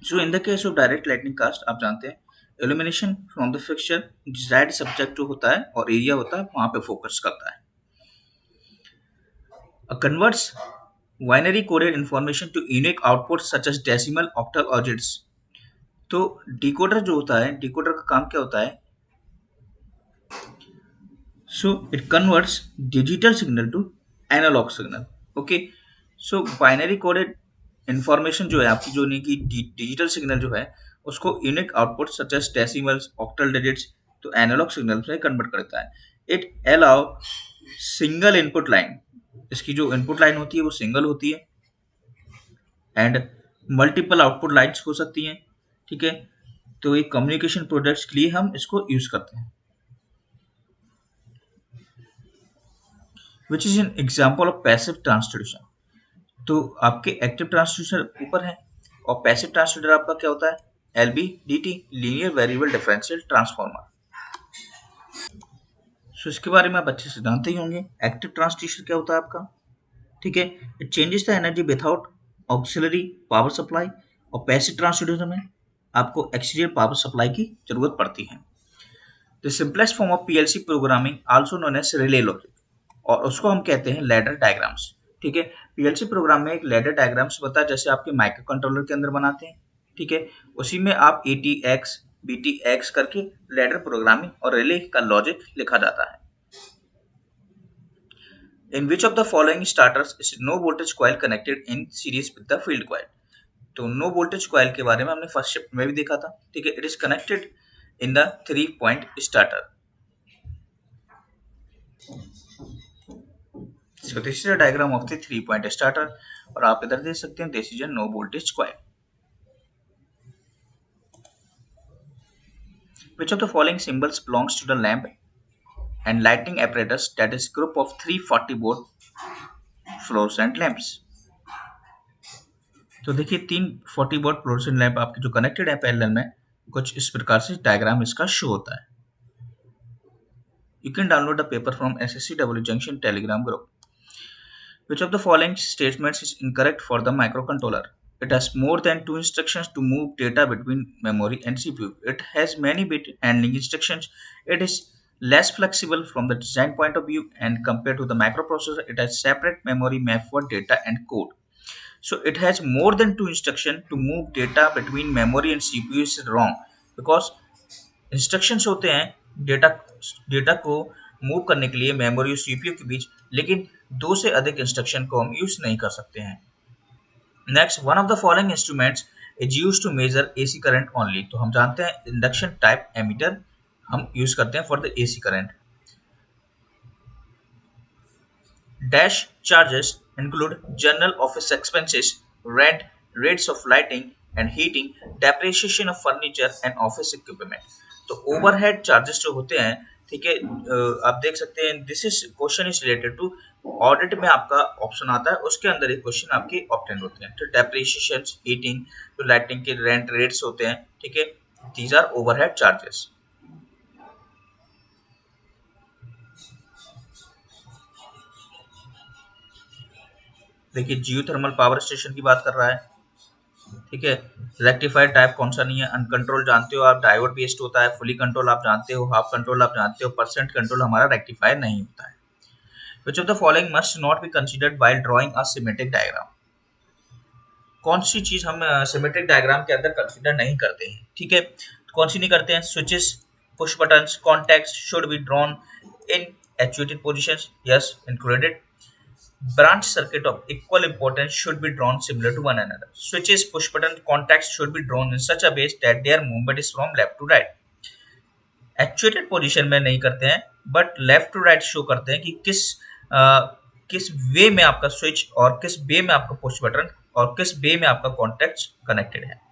So in the case of direct lighting cast आप जानते हैं illumination from the fixture desired subject जो होता है और एरिया होता है वहां पे फोकस करता है। Converts binary coded information to unique output such as decimal, octal और डिजिट्स। तो डिकोडर जो होता है, डिकोडर का काम क्या होता है, so it converts digital signal to analog signal. Okay, so binary coded information जो है आपकी, जो नहीं कि डिजिटल सिग्नल जो है उसको unique output such as decimals, octal digits, तो एनालॉग सिग्नल में कन्वर्ट करता है। It allow single input line, इसकी जो इनपुट लाइन होती है वो सिंगल होती है, एंड मल्टीपल आउटपुट लाइन्स हो सकती हैं, ठीक है। तो एक कम्युनिकेशन प्रोडक्ट्स के लिए हम इसको यूज करते हैं। Which is an example of passive transducer. तो आपके एक्टिव ट्रांसड्यूसर ऊपर है, और पैसिव ट्रांसड्यूसर आपका क्या होता है, LVDT, linear variable differential transformer. So इसके बारे में आप अच्छे से जानते ही होंगे। एक्टिव ट्रांसड्यूसर क्या होता है आपका, ठीक है, it changes the energy without auxiliary power supply, और पैसिव ट्रांसड्यूसर में आपको एक्सटीरियर पावर सप्लाई की जरूरत पड़ती है। The simplest form of PLC programming also known as relay logic, और उसको हम कहते हैं लैडर डायग्राम्स, ठीक है। PLC प्रोग्राम में एक लैडर डायग्राम्स होता है, जैसे आपके माइक्रो कंट्रोलर के अंदर बनाते हैं, ठीक है। उसी में आप ATX BTX करके लैडर प्रोग्रामिंग और रिले का लॉजिक लिखा जाता है। In which of the following starters is no voltage coil connected in series with the field coil? तो नो वोल्टेज कॉइल के बारे में हमने फर्स्ट शिफ्ट में भी देखा था, ठीक है। It is connected in the 3-point starter. So this is a diagram of the 3-point starter, और आप इधर देख सकते हैं this is a no voltage coil. Which of the following symbols belongs to the lamp and lighting apparatus that is group of 340 watt fluorescent lamps? तो देखिए 340 watt fluorescent lamp आपके जो कनेक्टेड है पैरेलल में, कुछ इस प्रकार से डायग्राम इसका शो होता है। You can download the paper from SSCW Junction Telegram group. Which of the following statements is incorrect for the microcontroller? It has more than 2 instructions to move data between memory and CPU. It has many bit handling instructions. It is less flexible from the design point of view, and compared to the microprocessor, it has separate memory map for data and code. So it has more than 2 instructions to move data between memory and CPU is wrong, because instructions होते हैं data को move करने के लिए memory और CPU के बीच, लेकिन 2 से अधिक इंस्ट्रक्शन को हम यूज नहीं कर सकते हैं। Next, one of the following instruments is use to measure AC current only. तो हम जानते हैं इंडक्शन टाइप एमीटर हम यूज करते हैं for the AC current. Dash charges include general office expenses, rent, rates of lighting and heating, depreciation of furniture and office equipment. तो overhead charges जो होते हैं, ठीक है, आप देख सकते हैं this is question is related to audit में आपका ऑप्शन आता है, उसके अंदर एक क्वेश्चन आपके ऑप्टेंड होते हैं। तो डेप्रिसिएशन, हीटिंग, जो लाइटिंग के रेंट रेट्स होते हैं, ठीक है, दीज आर ओवरहेड चार्जेस। देखिए जियोथर्मल पावर स्टेशन की बात कर रहा है, ठीक है। रेक्टिफायर टाइप कौन सा नहीं है, अनकंट्रोल जानते हो आप, डायोड बेस्ड होता है, फुली कंट्रोल आप जानते हो, हाफ कंट्रोल आप जानते हो, परसेंट कंट्रोल हमारा रेक्टिफायर नहीं होता है। Which of the following must not be considered while drawing a schematic diagram? कौन सी चीज हम सिमेट्रिक डायग्राम के अंदर कंसीडर नहीं करते हैं, ठीक है, कौन सी नहीं करते हैं? Switches, push buttons, contacts should be drawn in actuated positions, yes included. Branch circuit of equal importance should be drawn similar to one another. Switches, push button, contacts should be drawn in such a way that their movement is from left to right. Actuated position में नहीं करते हैं, but left to right show करते हैं कि किस वे में आपका स्विच और किस वे में आपका पुश बटन और किस वे में आपका कॉन्टैक्ट कनेक्टेड है.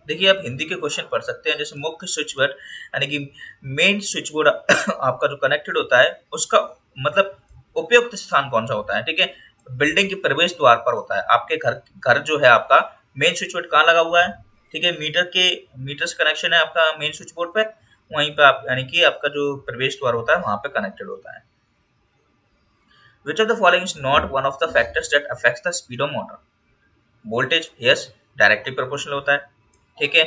देखिए आप हिंदी के क्वेश्चन पढ़ सकते हैं, जैसे मुख्य स्विच बोर्ड यानी कि मेन स्विच बोर्ड आपका जो कनेक्टेड होता है उसका मतलब उपयुक्त स्थान कौन सा होता है, ठीक है, बिल्डिंग के प्रवेश द्वार पर होता है. आपके घर जो है आपका मेन स्विच बोर्ड कहाँ लगा हुआ है, ठीक है, मीटर से कनेक्शन है आपका मेन स्विच बोर्ड पे, वहीं पे आप यानी कि आपका जो प्रवेश द्वार होता है वहां पे कनेक्टेड होता है. Which of the following is not one of the factors that affects the speed of motor? Voltage, yes, directly proportional होता है, ठीक है.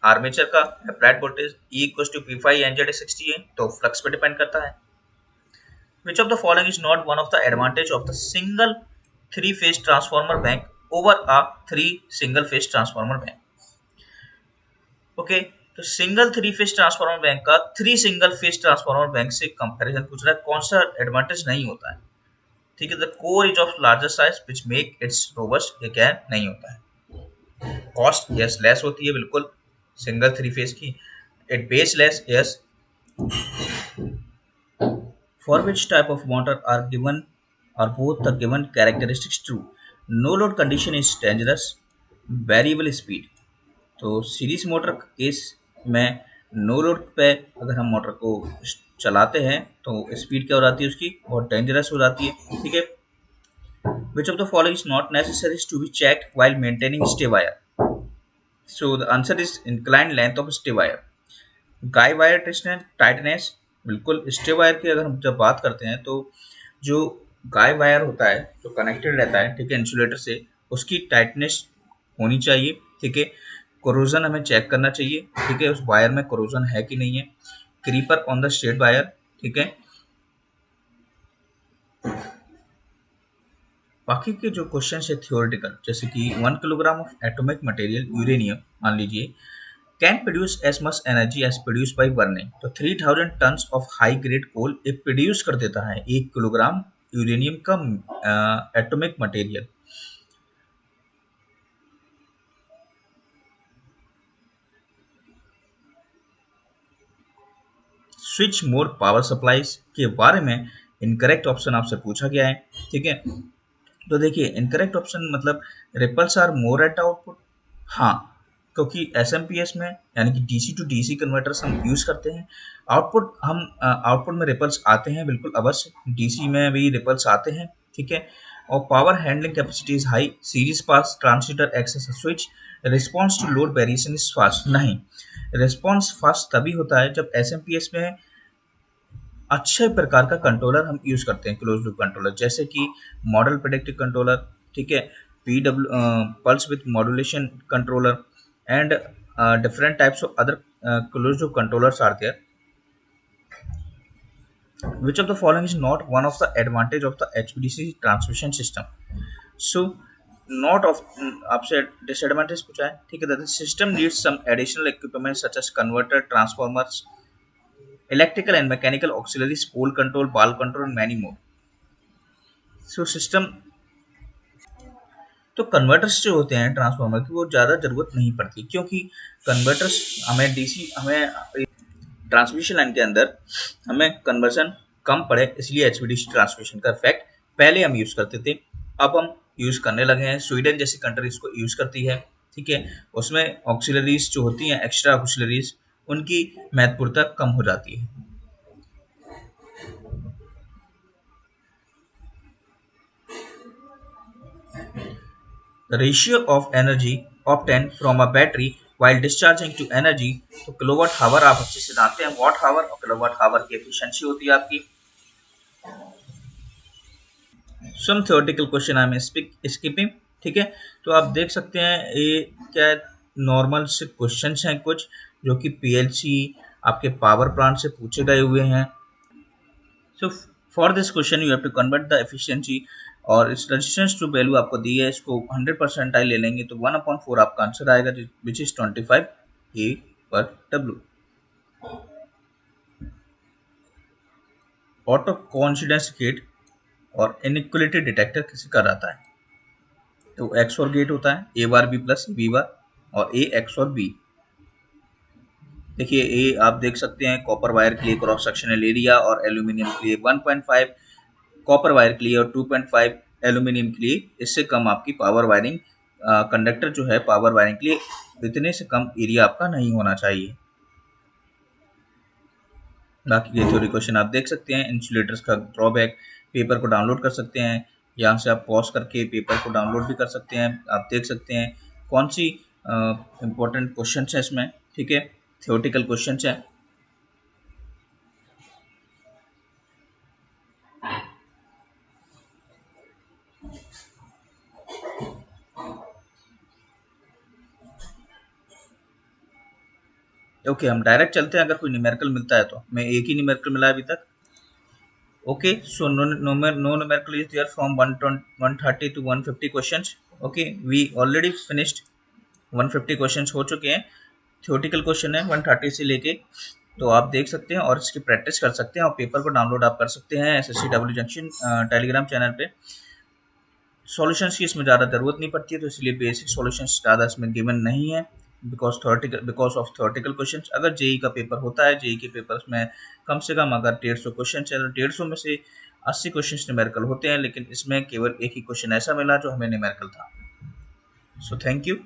आर्मेचर का applied voltage E equals to P5 NZ60 है, तो फ्लक्स पे डिपेंड करता है. Which of the following is not one of the advantage of the single three phase transformer bank over a three single phase transformer bank? Okay, तो single three phase transformer bank का three single phase transformer bank से comparison पूछ रहा है, कौन सा advantage नहीं होता है, ठीक है. The core is of larger size which make it's robust, ये क्या नहीं होता है. कॉस्ट, यस, लेस होती है बिल्कुल सिंगल थ्री फेज की. It base less, yes. For which type of motor are given और both the given characteristics true? No load condition is dangerous, variable speed. तो सीरीज मोटर केस में no load पे अगर हम motor को चलाते हैं तो स्पीड क्या हो जाती है उसकी, बहुत डेंजरस हो जाती है, ठीक है. Which of the following is not necessary to be checked while maintaining stay wire? So the answer is inclined length of stay wire. गाई वायर टाइटनेस, बिल्कुल स्टे वायर की अगर हम जब बात करते हैं तो जो गाई वायर होता है जो कनेक्टेड रहता है, ठीक है, इंसुलेटर से, उसकी टाइटनेस होनी चाहिए, ठीक है. कोरोजन हमें चेक करना चाहिए, ठीक है, उस वायर में कोरोजन है कि नहीं है. Creeper on the straight wire, ठीक है. बाकी के जो क्वेश्चन है थियोरेटिकल, जैसे कि 1 kilogram of atomic material uranium मान लीजिए can produce as much energy as produce by burning. तो 3000 tons of high grade coal एक प्रोड्यूस कर देता है 1 किलोग्राम यूरेनियम का atomic material. Switch mode power supplies के बारे में इनकरेक्ट ऑप्शन आपसे पूछा गया है, ठीक है. तो देखिए इनकरेक्ट ऑप्शन मतलब ripples are more at output, हाँ, क्योंकि एसएमपीएस में यानी कि डीसी टू डीसी कन्वर्टर्स हम यूज करते हैं. आउटपुट में रिपल्स आते हैं बिल्कुल अवश्य, डीसी में भी रिपल्स आते हैं, ठीक है. और power handling capacity is high, series pass transmitter access switch, response to load variation is fast. नहीं, रिस्पॉन्स फास्ट तभी होता है जब एसएमपीएस में अच्छे प्रकार का कंट्रोलर हम यूज करते हैं, क्लोज लूप कंट्रोलर, जैसे कि मॉडल प्रेडिक्टिव कंट्रोलर, ठीक है, PW pulse width modulation controller and different types of other closed loop controllers are there. Which of the following is not one of the advantage of the HVDC transmission system? So not of आपसे disadvantage पूछा है, ठीक है. The system needs some additional equipment such as converter, transformers, electrical and mechanical auxiliaries, pole control, valve control and many more. So system, तो converters जो होते हैं transformer की वो ज़्यादा ज़रूरत नहीं पड़ती, क्योंकि कन्वर्टर्स हमें डीसी हमें ट्रांसमिशन लाइन के अंदर हमें कन्वर्जन कम पड़े, इसलिए एचवीडीसी ट्रांसमिशन का इफेक्ट पहले हम यूज़ करते थे, अब हम यूज़ करने लगे हैं. स्वीडन जैसी कंट्री इसको यूज़ करती है, ठीक है, उसमें ऑक्सिलरीज जो होती हैं एक्स्ट्रा ऑक्सिलरीज उनकी महत्वपूर्णता कम हो जाती है. The ratio of energy obtained from a battery while discharging to energy, तो किलोवाट हावर आप अच्छे से जानते हैं, वाट हावर और किलोवाट हावर की एफिशिएंसी होती है आपकी. Some theoretical question I am skipping, ठीक है. तो आप देख सकते हैं ये क्या नॉर्मल से क्वेश्चंस हैं कुछ जो कि पीएलसी आपके पावर प्लांट से पूछे गए हुए हैं. So for this question you have to convert the efficiency, और इस रेजिस्टेंस टू वैल्यू आपको दी है, इसको 100% ले लेंगे तो 1/4 आपका आंसर आएगा, विच इज 25 A पर W। ऑटो कोइंसिडेंस गेट और इनइक्वलिटी डिटेक्टर किसी का रहता है, तो एक्स और गेट होता है ए बार बी प्लस बी बार, और ए एक्स और बी। देखिए ए आप देख सकते हैं कॉपर वायर के लिए क्रॉस सेक्शनल एरिया, और एल्यूमिनियम के लिए 1.5 कॉपर वायर के लिए और 2.5 एल्यूमिनियम के लिए। इससे कम आपकी पावर वायरिंग कंडक्टर जो है पावर वायरिंग के लिए, इतने से कम एरिया आपका नहीं होना चाहिए। बाकी के थ्योरी क्वेश्चन आप देख सकते हैं। इंसुलेटर्स का ड्रॉबैक, पेपर को डाउनलोड कर सकते हैं, यहाँ से आप पॉज करके पेपर को डाउनलोड भी कर सकते हैं। आप देख सकते हैं कौन सी इंपॉर्टेंट क्वेश्चन है इसमें, ठीक है, थियोरटिकल क्वेश्चन है। ओके हम डायरेक्ट चलते हैं, अगर कोई न्यूमेरिकल मिलता है तो। मैं एक ही न्यूमेरिकल मिला अभी तक। Okay, so no numerical is there from 130 to 150 questions. Okay, we already finished 150 questions हो चुके हैं। थियोरटिकल क्वेश्चन है 130 से लेके, तो आप देख सकते हैं और इसकी प्रैक्टिस कर सकते हैं, और पेपर को डाउनलोड आप कर सकते हैं SSCW जंक्शन टेलीग्राम चैनल पे। सॉल्यूशंस की इसमें ज़्यादा ज़रूरत नहीं पड़ती है, तो इसलिए बेसिक सॉल्यूशंस ज़्यादा इसमें गिवन नहीं है, बिकॉज ऑफ थ्योरेटिकल क्वेश्चन। अगर जेई का पेपर होता है, जेई के पेपर्स में कम से कम अगर 150 क्वेश्चन है, तो 150 में से 80 क्वेश्चन न्यूमेरिकल होते हैं, लेकिन इसमें केवल एक ही क्वेश्चन ऐसा मिला जो हमें न्यूमेरिकल था। So thank you.